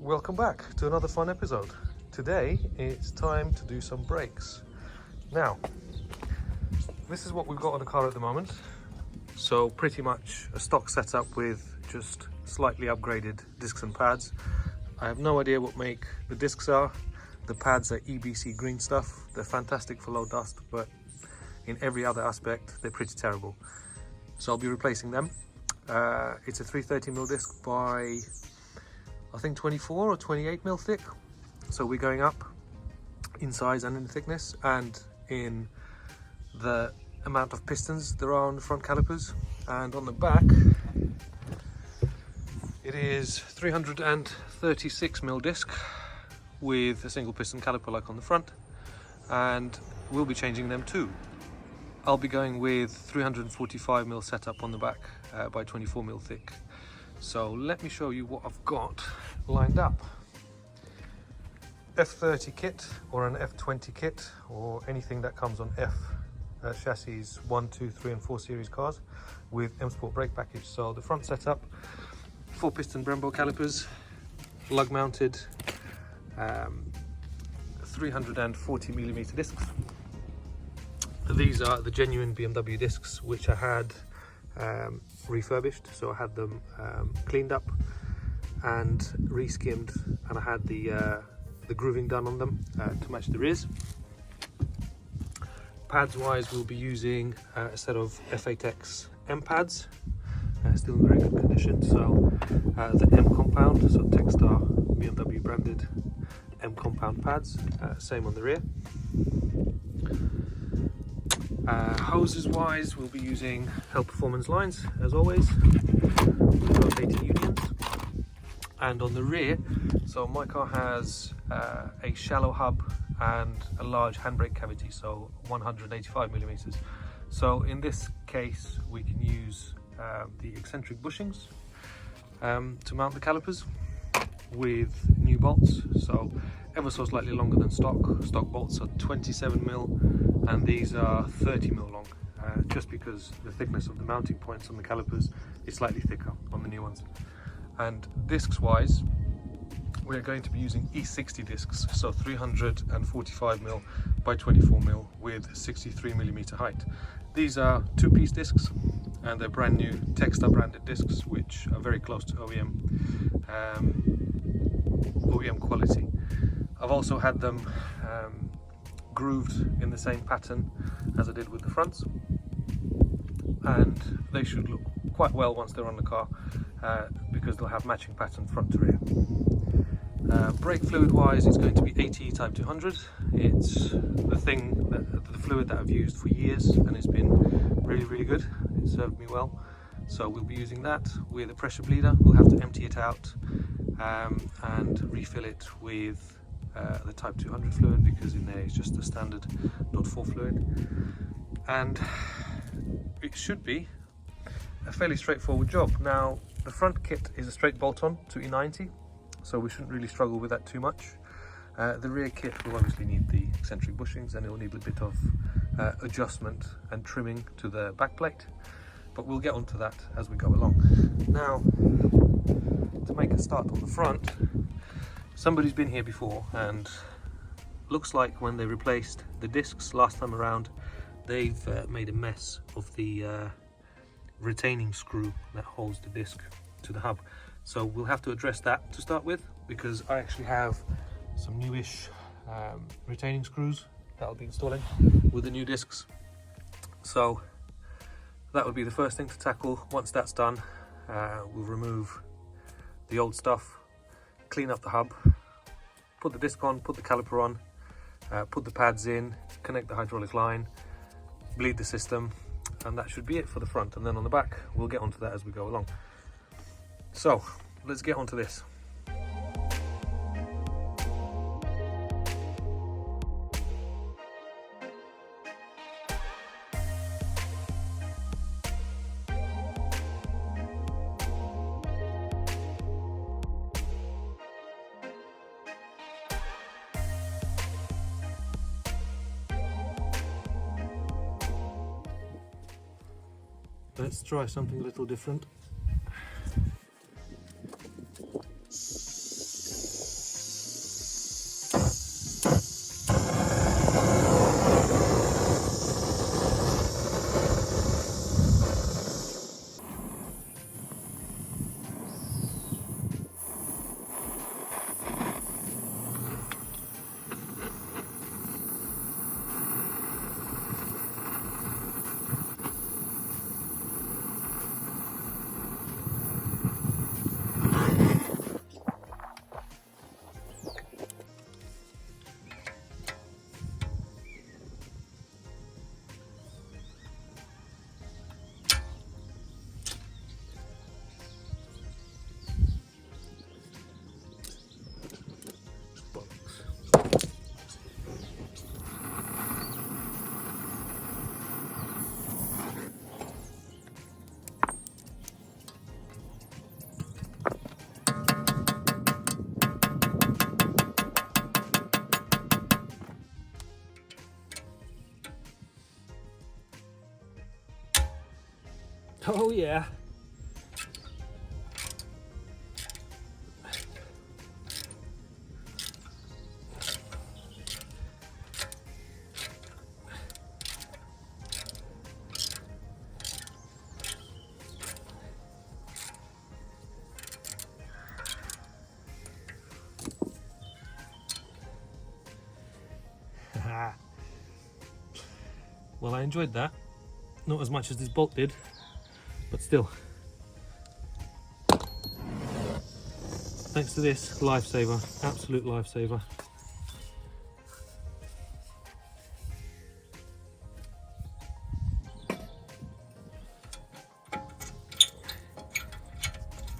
Welcome back to another fun episode. Today it's time to do some brakes. Now, this is what we've got on the car at the moment. So pretty much a stock setup with just slightly upgraded discs and pads. I have no idea what make the discs are. The pads are EBC green stuff. They're fantastic for low dust, but in every other aspect they're pretty terrible. So I'll be replacing them. It's a 330mm disc by I think 24 or 28mm thick. So we're going up in size and in thickness and in the amount of pistons there are on the front calipers. And on the back it is 336mm disc with a single piston caliper like on the front, and we'll be changing them too. I'll be going with 345mm setup on the back by 24mm thick. So let me show you what I've got lined up. F30 kit or an F20 kit or anything that comes on F chassis 1, 2, 3 and 4 series cars with M Sport brake package. So the front setup, 4 piston brembo calipers, lug mounted 340mm discs. These are the genuine BMW discs which I had refurbished, so I had them cleaned up and re-skimmed, and I had the grooving done on them to match the rears. Pads wise, we'll be using a set of f8 M pads, still in very good condition. So the M compound, so Textar BMW branded M compound pads, same on the rear. Hoses wise, we'll be using Hell Performance lines as always, with rotating unions. And on the rear, so my car has a shallow hub and a large handbrake cavity, so 185mm. So in this case we can use the eccentric bushings to mount the calipers with new bolts, so ever so slightly longer than stock. Stock bolts are 27mm and these are 30mm long, just because the thickness of the mounting points on the calipers is slightly thicker on the new ones. And discs wise, we're going to be using E60 discs, so 345mm by 24mm with 63mm height. These are 2-piece discs and they're brand new Textar branded discs which are very close to OEM quality. I've also had them grooved in the same pattern as I did with the fronts, and they should look quite well once they're on the car because they'll have matching pattern front to rear. Brake fluid wise, it's going to be ATE Type 200. It's the fluid that I've used for years and it's been really good. It served me well, so we'll be using that with a pressure bleeder. We'll have to empty it out and refill it with the Type 200 fluid, because in there is just the standard .4 fluid. And it should be a fairly straightforward job. Now the front kit is a straight bolt-on to E90, so we shouldn't really struggle with that too much. The rear kit will obviously need the eccentric bushings and it will need a bit of adjustment and trimming to the back plate, but we'll get onto that as we go along. Now, to make a start on the front, somebody's been here before and looks like when they replaced the discs last time around, they've made a mess of the retaining screw that holds the disc to the hub. So we'll have to address that to start with, because I actually have some newish retaining screws that I'll be installing with the new discs. So that would be the first thing to tackle. Once that's done, we'll remove the old stuff, clean up the hub, put the disc on, put the caliper on, put the pads in, connect the hydraulic line, bleed the system, and that should be it for the front. And then on the back, we'll get onto that as we go along. So let's get onto this. Let's try something a little different. yeah. Well, I enjoyed that. Not as much as this bolt did, but still. Thanks to this, lifesaver, absolute lifesaver.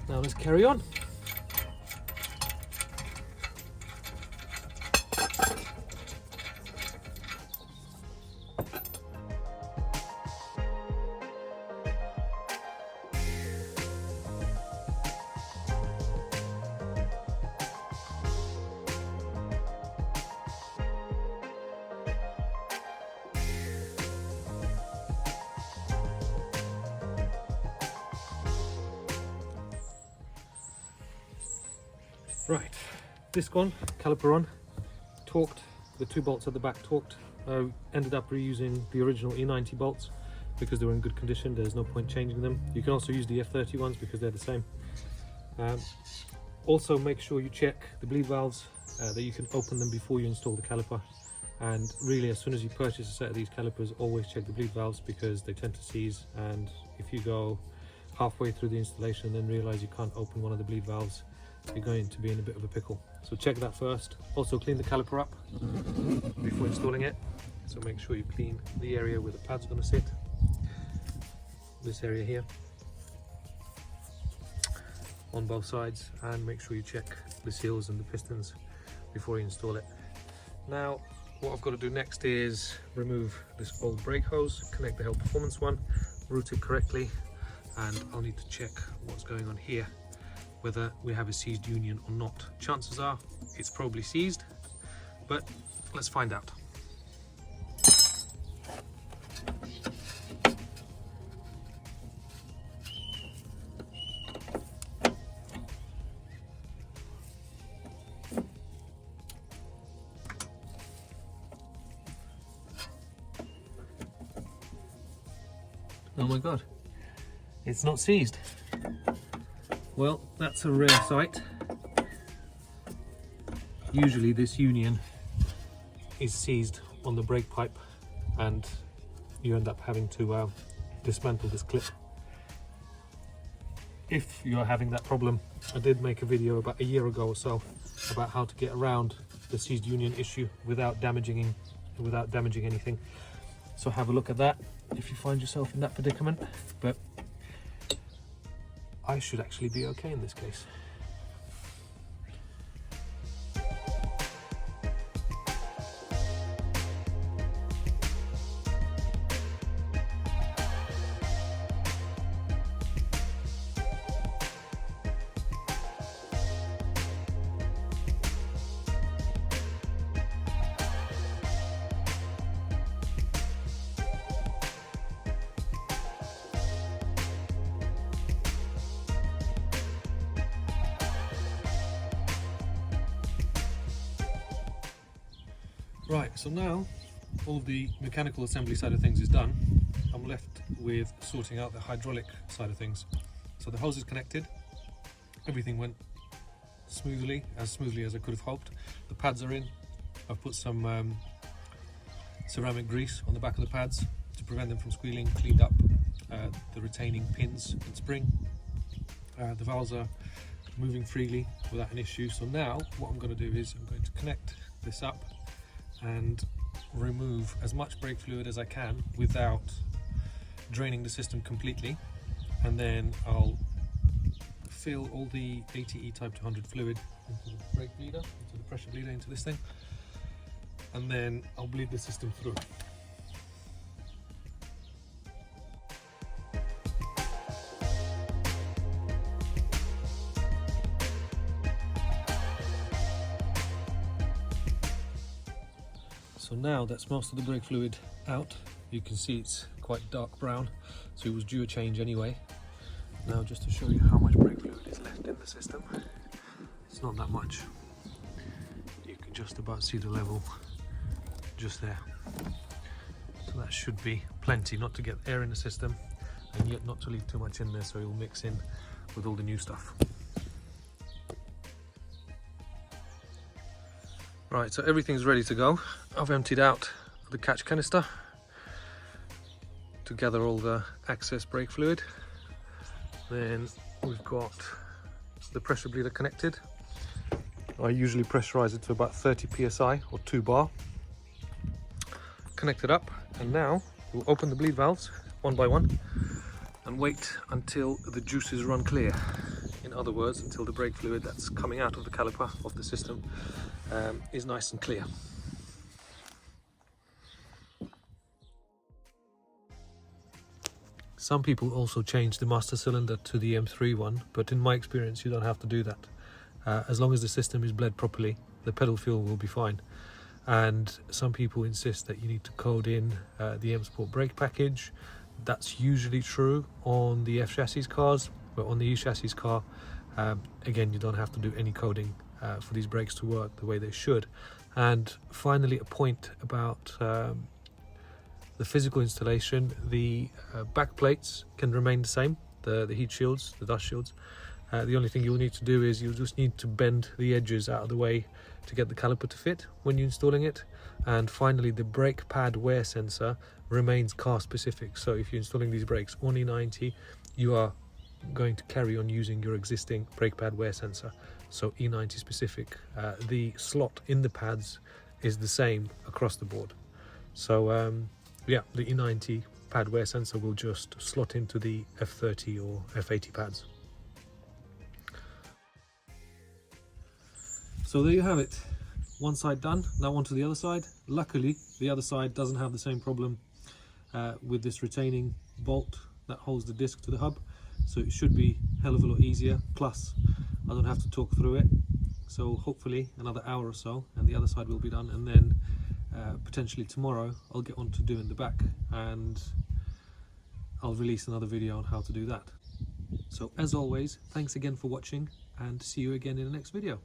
Now let's carry on. Right, disc on, caliper on, torqued, the two bolts at the back torqued. I ended up reusing the original E90 bolts because they were in good condition. There's no point changing them. You can also use the f30 ones because they're the same. Also make sure you check the bleed valves, that you can open them before you install the caliper. And really, as soon as you purchase a set of these calipers, always check the bleed valves because they tend to seize, and if you go halfway through the installation and then realize you can't open one of the bleed valves, you're going to be in a bit of a pickle. So check that first. Also clean the caliper up before installing it. So make sure you clean the area where the pad's going to sit. This area here. On both sides, and make sure you check the seals and the pistons before you install it. Now, what I've got to do next is remove this old brake hose, connect the Help Performance one, route it correctly, and I'll need to check what's going on here, whether we have a seized union or not. Chances are it's probably seized, but let's find out. Oh my god, it's not seized. Well, that's a rare sight. Usually this union is seized on the brake pipe and you end up having to dismantle this clip. If you're having that problem, I did make a video about a year ago or so about how to get around the seized union issue without damaging anything. So have a look at that if you find yourself in that predicament, but I should actually be okay in this case. Right, so now all of the mechanical assembly side of things is done. I'm left with sorting out the hydraulic side of things. So the hose is connected, everything went smoothly as I could have hoped. The pads are in. I've put some ceramic grease on the back of the pads to prevent them from squealing, cleaned up the retaining pins and spring. The valves are moving freely without an issue. So now what I'm going to do is I'm going to connect this up and remove as much brake fluid as I can without draining the system completely, and then I'll fill all the 80E Type 200 fluid into the brake bleeder, into the pressure bleeder, into this thing, and then I'll bleed the system through. So now that's most of the brake fluid out, you can see it's quite dark brown, so it was due a change anyway. Now just to show you how much brake fluid is left in the system, it's not that much. You can just about see the level just there. So that should be plenty, not to get air in the system and yet not to leave too much in there so it'll mix in with all the new stuff. Right, so everything's ready to go. I've emptied out the catch canister to gather all the excess brake fluid. Then we've got the pressure bleeder connected. I usually pressurize it to about 30 psi or 2 bar. Connected up, and now we'll open the bleed valves one by one and wait until the juices run clear. In other words, until the brake fluid that's coming out of the caliper of the system is nice and clear. Some people also change the master cylinder to the M3 one, but in my experience you don't have to do that. As long as the system is bled properly, the pedal fuel will be fine. And some people insist that you need to code in the M Sport brake package. That's usually true on the F chassis cars, but on the E chassis car, again, you don't have to do any coding for these brakes to work the way they should. And finally, a point about the physical installation. The back plates can remain the same, the heat shields, the dust shields. The only thing you'll need to do is you'll just need to bend the edges out of the way to get the caliper to fit when you're installing it. And finally, the brake pad wear sensor remains car specific. So if you're installing these brakes on E90, you are going to carry on using your existing brake pad wear sensor. So E90 specific. The slot in the pads is the same across the board. So yeah, the E90 pad wear sensor will just slot into the f30 or f80 pads. So there you have it. One side done, now on to the other side. Luckily, the other side doesn't have the same problem with this retaining bolt that holds the disc to the hub. So it should be a hell of a lot easier. Plus, I don't have to talk through it. So hopefully another hour or so and the other side will be done. And then potentially tomorrow, I'll get on to doing the back and I'll release another video on how to do that. So as always, thanks again for watching and see you again in the next video.